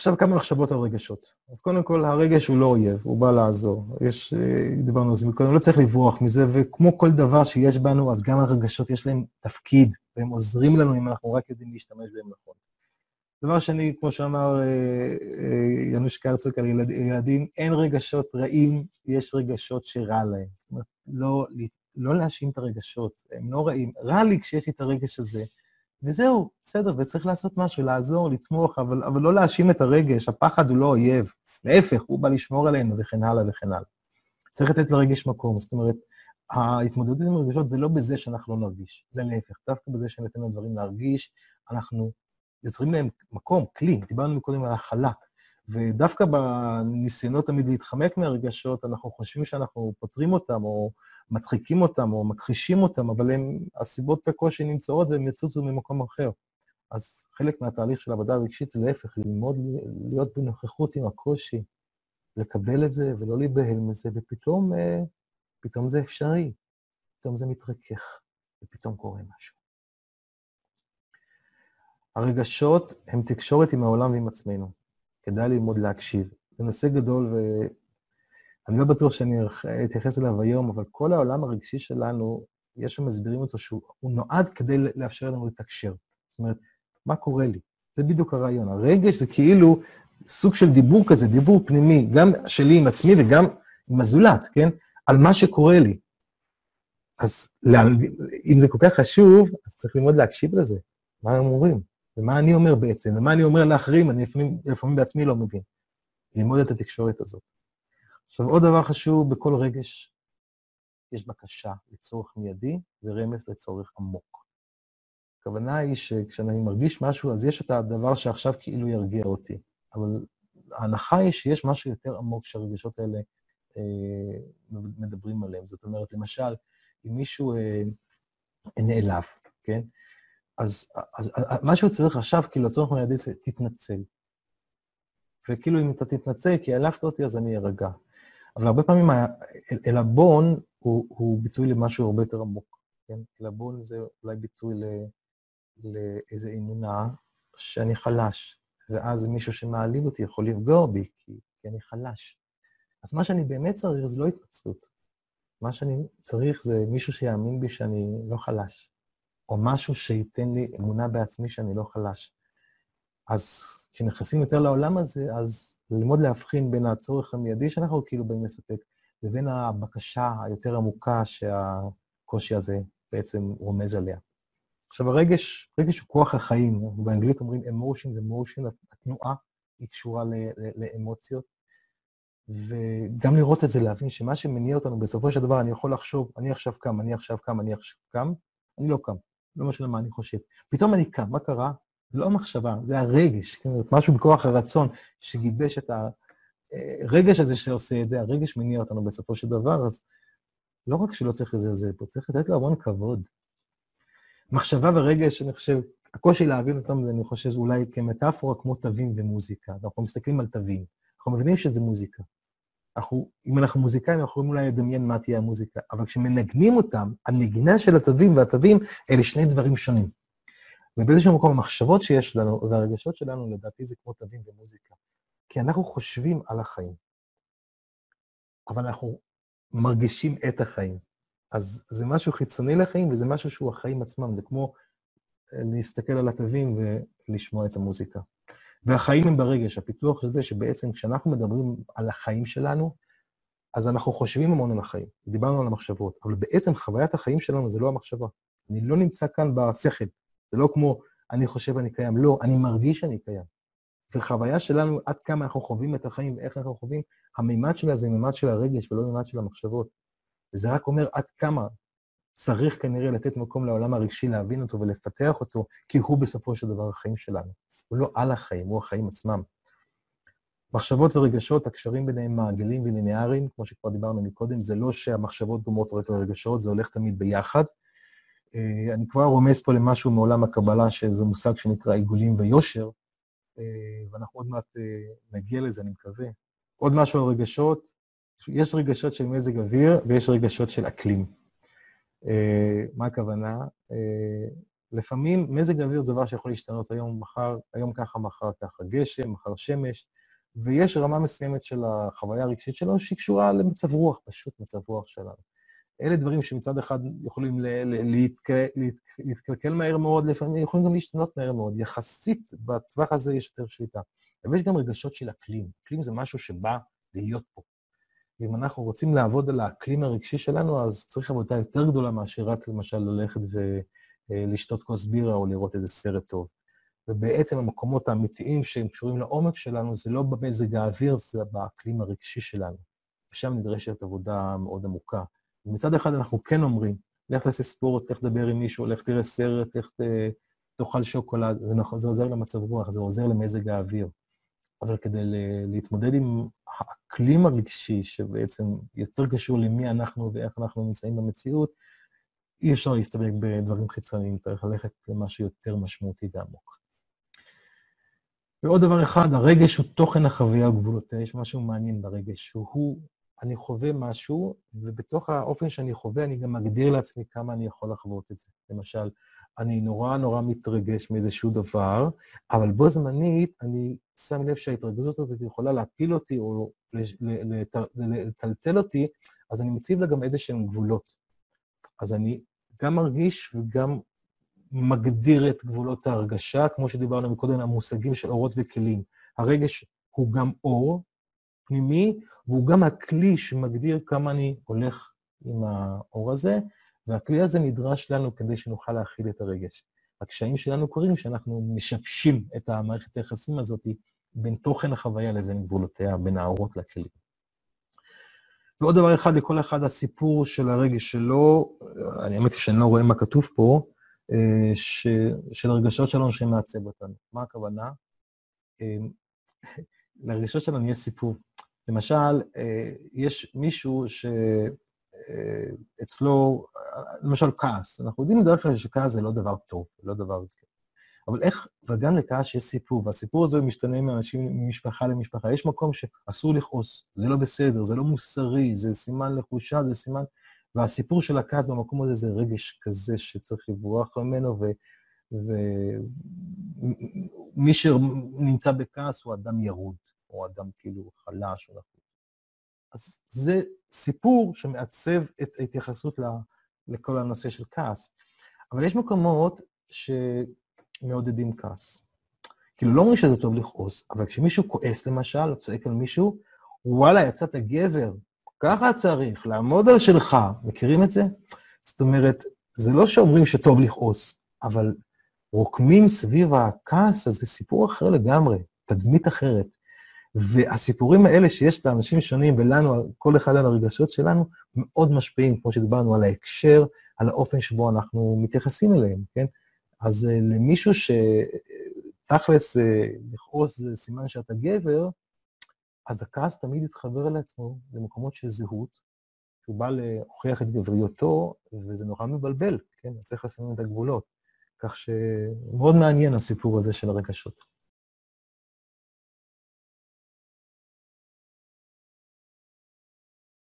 עכשיו כמה מחשבות על רגשות. אז קודם כל, הרגש הוא לא אויב, הוא בא לעזור. דיברנו על זה מקודם, לא צריך לברוח מזה, וכמו כל דבר שיש בנו, אז גם הרגשות יש להם תפקיד, והם עוזרים לנו אם אנחנו רק יודעים להשתמש בהם נכון. דבר שני, כמו שאמר ינוש קרצוק על ילדים, אין רגשות רעים, יש רגשות שרע להם. זאת אומרת, לא להאשים את הרגשות, הם לא רעים. רע לי כשיש לי את הרגש הזה, וזהו, בסדר, וצריך לעשות משהו, לעזור, לתמוך, אבל לא להאשים את הרגש, הפחד הוא לא אויב, להפך, הוא בא לשמור עלינו וכן הלאה וכן הלאה. צריך לתת לרגש מקום, זאת אומרת, ההתמודדות עם הרגשות זה לא בזה שאנחנו לא נרגיש, זה להפך, דווקא בזה שניתן לנו דברים להרגיש, אנחנו יוצרים להם מקום, כלי, דיברנו מקודם על החלק, ודווקא בניסיונות תמיד להתחמק מהרגשות, אנחנו חושבים שאנחנו פותרים אותם, או מדחיקים אותם, או מכחישים אותם, אבל הסיבות בקושי נמצאות, והם יצוצו ממקום אחר. אז חלק מהתהליך של העבודה הרגשית זה להפך, ללמוד להיות בנוכחות עם הקושי, לקבל את זה ולא להיבהל מזה, ופתאום זה אפשרי, פתאום זה מתרכך, ופתאום קורה משהו. הרגשות הם תקשורת עם העולם ועם עצמנו. כדאי ללמוד להקשיב. זה נושא גדול, ואני לא בטוח שאני אתייחס אליו היום, אבל כל העולם הרגשי שלנו, יש שם מסבירים אותו שהוא נועד כדי לאפשר לנו לתקשר. זאת אומרת, מה קורה לי? זה בדיוק הרעיון. הרגש זה כאילו סוג של דיבור כזה, דיבור פנימי, גם שלי עם עצמי וגם עם הזולת, כן? על מה שקורה לי. אז אם זה כל כך חשוב, אז צריך ללמוד להקשיב לזה. מה הם אומרים? ומה אני אומר בעצם? ומה אני אומר לאחרים? אני לפעמים בעצמי לא מבין. ללמוד את התקשורת הזאת. עכשיו, עוד דבר חשוב, בכל רגש יש בקשה לצורך מיידי ורמז לצורך עמוק. הכוונה היא שכשאני מרגיש משהו, אז יש את הדבר שעכשיו כאילו ירגיע אותי. אבל ההנחה היא שיש משהו יותר עמוק שהרגשות האלה מדברים עליהם. זאת אומרת, למשל, אם מישהו נעלב, כן? אז מה שהוא צריך עכשיו, כאילו, לצורך מיידי, תתנצל. וכאילו, אם אתה תתנצל, כי העלבת אותי, אז אני ארגע. אבל הרבה פעמים, עלבון הוא ביטוי למשהו הרבה יותר עמוק. כן? עלבון זה אולי ביטוי לאיזו אמונה שאני חלש. ואז מישהו שמעליב אותי יכול לפגוע בי, כי אני חלש. אז מה שאני באמת צריך זה לא התנצלות. מה שאני צריך זה מישהו שיאמין בי שאני לא חלש. או משהו שייתן לי אמונה בעצמי שאני לא חלש. אז כשנכנסים יותר לעולם הזה, אז ללמוד להבחין בין הצורך המיידי שאנחנו כאילו באים לספק, לבין הבקשה היותר עמוקה שהקושי הזה בעצם רומז עליה. עכשיו, הרגש הוא כוח החיים, באנגלית אומרים emotion, התנועה היא קשורה לאמוציות, וגם לראות את זה, להבין שמה שמניע אותנו בסופו של דבר, אני יכול לחשוב, אני עכשיו קם, אני לא קם. לא משנה מה אני חושב. פתאום אני קם, מה קרה? זה לא המחשבה, זה הרגש, משהו בכוח הרצון שגיבש את הרגש הזה שעושה את זה, הרגש מניע אותנו בסופו של דבר, אז לא רק שלא צריך לזלזל פה, צריך לתת לו המון כבוד. מחשבה ורגש, אני חושב, הקושי להבין אותם, אני חושב, אולי כמטאפורה כמו תווים ומוזיקה. אנחנו מסתכלים על תווים, אנחנו מבינים שזה מוזיקה. אם אנחנו מוזיקאים, אנחנו יכולים אולי לדמיין מה תהיה המוזיקה, אבל כשמנגנים אותם, הנגינה של התווים והתווים, אלה שני דברים שונים. ובאיזשהו מקום, המחשבות שיש לנו, והרגשות שלנו, לדעתי זה כמו תווים ומוזיקה. כי אנחנו חושבים על החיים, אבל אנחנו מרגישים את החיים. אז זה משהו חיצוני לחיים, וזה משהו שהוא החיים עצמם. זה כמו להסתכל על התווים ולשמוע את המוזיקה. והחיים הם ברגש, הפיתוח של זה שבעצם כשאנחנו מדברים על החיים שלנו, אז אנחנו חושבים המון על החיים. דיברנו על המחשבות, אבל בעצם חוויית החיים שלנו זה לא המחשבה. אני לא נמצא כאן בשכל. זה לא כמו אני חושב אני קיים, לא, אני מרגיש שאני קיים. וחוויה שלנו, עד כמה אנחנו חווים את החיים ואיך אנחנו חווים, המימד שלה זה מימד של הרגש ולא מימד של המחשבות. וזה רק אומר עד כמה צריך כנראה לתת מקום לעולם הרגשי, להבין אותו ולפתח אותו, כי הוא בסופו של דבר החיים שלנו. הוא לא על החיים, הוא החיים עצמם. מחשבות ורגשות, הקשרים ביניהם מעגלים וליניאריים, כמו שכבר דיברנו מקודם, זה לא שהמחשבות דומות רק לרגשות, זה הולך תמיד ביחד. אני כבר רומז פה למשהו מעולם הקבלה, שזה מושג שנקרא עיגולים ויושר, ואנחנו עוד מעט נגיע לזה, אני מקווה. עוד משהו על רגשות, יש רגשות של מזג אוויר ויש רגשות של אקלים. מה הכוונה? לפעמים מזג האוויר זה דבר שיכול להשתנות היום ככה, מחר ככה, גשם, מחר שמש, ויש רמה מסוימת של החוויה הרגשית שלנו שהיא קשורה למצב רוח, פשוט מצב רוח שלנו. אלה דברים שמצד אחד יכולים להתקלקל מהר מאוד, לפעמים יכולים גם להשתנות מהר מאוד. יחסית בטווח הזה יש יותר שליטה. אבל יש גם רגשות של אקלים. אקלים זה משהו שבא להיות פה. ואם אנחנו רוצים לעבוד על האקלים הרגשי שלנו, אז צריך עבודה יותר גדולה מאשר רק למשל ללכת ולשתות כוס בירה או לראות איזה סרט טוב. ובעצם המקומות האמיתיים שהם קשורים לעומק שלנו, זה לא במזג האוויר, זה באקלים הרגשי שלנו. ושם נדרשת עבודה מאוד עמוקה. ומצד אחד אנחנו כן אומרים, לך תעשה ספורט, לך תדבר עם מישהו, לך תראה סרט, לך תאכל שוקולד, זה עוזר למצב רוח, זה עוזר למזג האוויר. אבל כדי להתמודד עם האקלים הרגשי, שבעצם יותר קשור למי אנחנו ואיך אנחנו נמצאים במציאות, אי אפשר להסתפק בדברים חיצוניים, צריך ללכת למשהו יותר משמעותי ועמוק. ועוד דבר אחד, הרגש הוא תוכן החוויה וגבולותיה, יש משהו מעניין ברגש, שהוא, אני חווה משהו, ובתוך האופן שאני חווה, אני גם מגדיר לעצמי כמה אני יכול לחוות את זה. למשל, אני נורא מתרגש מאיזשהו דבר, אבל בו זמנית אני שם לב שההתרגשות הזאת יכולה להפיל אותי או לטלטל אותי, אז אני מציב לה גם איזשהם גבולות. אז אני גם מרגיש וגם מגדיר את גבולות ההרגשה, כמו שדיברנו מקודם, המושגים של אורות וכלים. הרגש הוא גם אור פנימי, והוא גם הכלי שמגדיר כמה אני הולך עם האור הזה, והכלי הזה נדרש לנו כדי שנוכל להכיל את הרגש. הקשיים שלנו קורים שאנחנו משבשים את המערכת היחסים הזאת בין תוכן החוויה לבין גבולותיה, בין האורות לכלים. ועוד דבר אחד, לכל אחד הסיפור של הרגש שלו, אני האמת שאני לא רואה מה כתוב פה, של הרגשות שלנו שמעצב אותנו. מה הכוונה? לרגשות שלנו יש סיפור. למשל, יש מישהו שאצלו, למשל כעס. אנחנו יודעים בדרך כלל שכעס זה לא דבר טוב, לא דבר טוב. אבל איך, וגם לכעס יש סיפור, והסיפור הזה משתנה מאנשים, ממשפחה למשפחה. יש מקום שאסור לכעוס, זה לא בסדר, זה לא מוסרי, זה סימן לחושה, זה סימן... והסיפור של הכעס במקום הזה זה רגש כזה שצריך לברוח ממנו, ומי שנמצא בכעס הוא אדם ירוד, או אדם כאילו חלש או לחוץ. אז זה סיפור שמעצב את ההתייחסות לכל הנושא של כעס. אבל יש מקומות שמעודדים כעס. כאילו לא אומרים שזה טוב לכעוס, אבל כשמישהו כועס למשל, או צועק על מישהו, וואלה, יצאת גבר, ככה צריך, לעמוד על שלך, מכירים את זה? זאת אומרת, זה לא שאומרים שטוב לכעוס, אבל רוקמים סביב הכעס, אז זה סיפור אחר לגמרי, תדמית אחרת. והסיפורים האלה שיש לאנשים שונים ולנו, כל אחד על הרגשות שלנו, מאוד משפיעים, כמו שדיברנו על ההקשר, על האופן שבו אנחנו מתייחסים אליהם, כן? אז למישהו שתכלס לכעוס זה סימן שאתה גבר, אז הכעס תמיד יתחבר על עצמו למקומות של זהות, שהוא בא להוכיח את גבריותו, וזה נורא מבלבל, כן? אז צריך לשים את הגבולות. כך שמאוד מעניין הסיפור הזה של הרגשות.